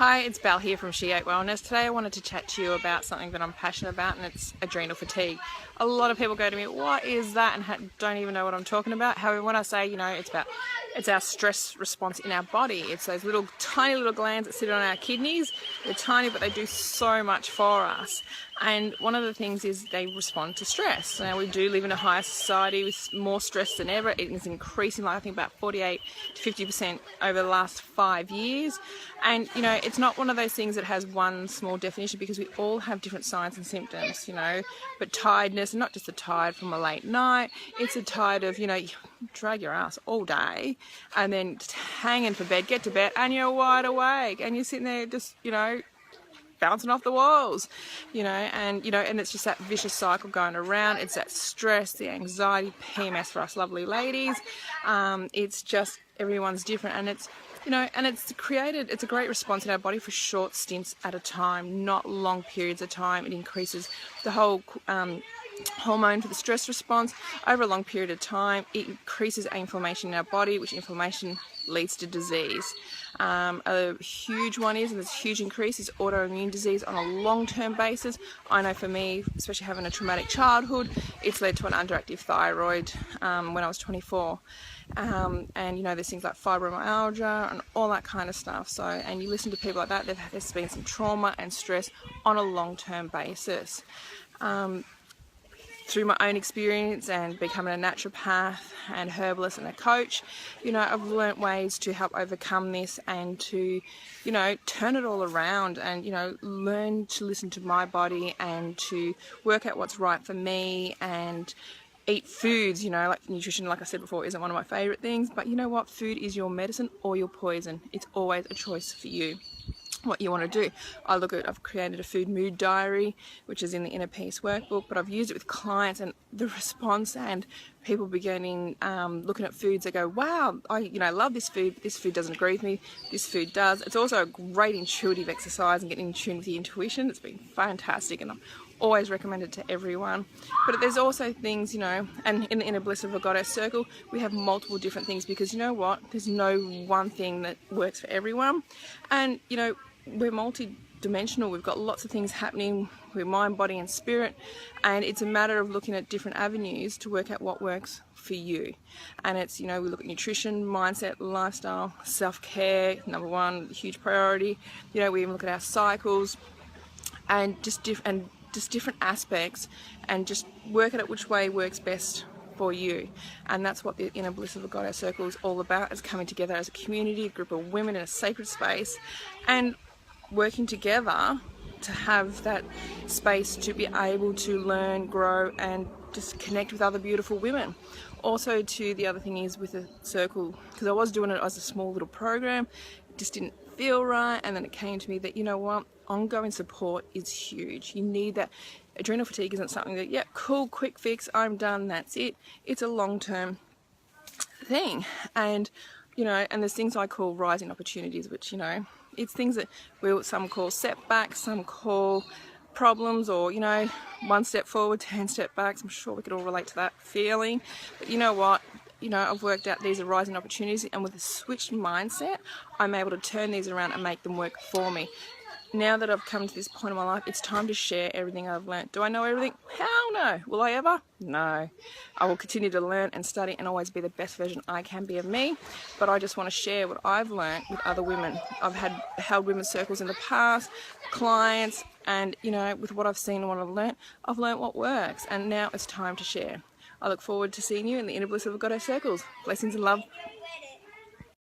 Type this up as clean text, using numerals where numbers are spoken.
Hi, it's Belle here from She Ate Wellness. Today I wanted to chat to you about something that I'm passionate about, and it's adrenal fatigue. A lot of people go to me, what is that? And don't even know what I'm talking about. However, when I say, it's our stress response in our body. It's those little tiny little glands that sit on our kidneys. They're tiny, but they do so much for us. And one of the things is they respond to stress. Now, we do live in a higher society with more stress than ever. It is increasing, I think, about 48 to 50% over the last 5 years. And, it's not one of those things that has one small definition, because we all have different signs and symptoms, But tiredness, and not just the tired from a late night, it's a tired of, you drag your ass all day and then just hang in for bed, get to bed, and you're wide awake and you're sitting there just, bouncing off the walls, and it's just that vicious cycle going around. It's that stress, the anxiety, PMS for us lovely ladies. It's just, everyone's different, and it's, it's a great response in our body for short stints at a time, not long periods of time. It increases the whole hormone for the stress response over a long period of time. It increases inflammation in our body, which inflammation leads to disease. A huge one is, and there's a huge increase, is autoimmune disease on a long-term basis. I know for me, especially having a traumatic childhood, it's led to an underactive thyroid when I was 24. And there's things like fibromyalgia and all that kind of stuff. So, and you listen to people like that, there's been some trauma and stress on a long-term basis. Through my own experience and becoming a naturopath and herbalist and a coach, I've learnt ways to help overcome this and to, turn it all around and, learn to listen to my body and to work out what's right for me and eat foods, like nutrition, like I said before, isn't one of my favourite things, but you know what? Food is your medicine or your poison. It's always a choice for you what you want to do. I've created a food mood diary, which is in the Inner Peace workbook, but I've used it with clients, and the response and people beginning looking at foods, they go, wow, I love this food doesn't agree with me, this food does. It's also a great intuitive exercise and getting in tune with the intuition. It's been fantastic, and I'm always recommend it to everyone. But there's also things, and in the Inner Bliss of a Goddess circle, we have multiple different things, because there's no one thing that works for everyone. And we're multi-dimensional. We've got lots of things happening with mind, body and spirit, and it's a matter of looking at different avenues to work out what works for you. And it's, we look at nutrition, mindset, lifestyle, self-care, number one, huge priority. We even look at our cycles and just different aspects, and just work out which way works best for you. And that's what the Inner Bliss of a Goddess circle is all about, is coming together as a community, a group of women in a sacred space, and working together to have that space to be able to learn, grow, and just connect with other beautiful women. Also, the other thing is with the circle, because I was doing it as a small little program, it just didn't feel right, and then it came to me that, ongoing support is huge. You need that. Adrenal fatigue isn't something that, cool, quick fix, I'm done, that's it. It's a long-term thing. And, and there's things I call rising opportunities, which, it's things that some call setbacks, some call problems, or, one step forward, 10 step backs. I'm sure we could all relate to that feeling. But you know what? I've worked out these are rising opportunities, and with a switched mindset, I'm able to turn these around and make them work for me. Now that I've come to this point in my life, it's time to share everything I've learned. Do I know everything? Hell no. Will I ever? No. I will continue to learn and study and always be the best version I can be of me. But I just want to share what I've learned with other women. I've held women's circles in the past, clients, and with what I've seen and what I've learned what works. And now it's time to share. I look forward to seeing you in the Inner Bliss of a Goddess circles. Blessings and love.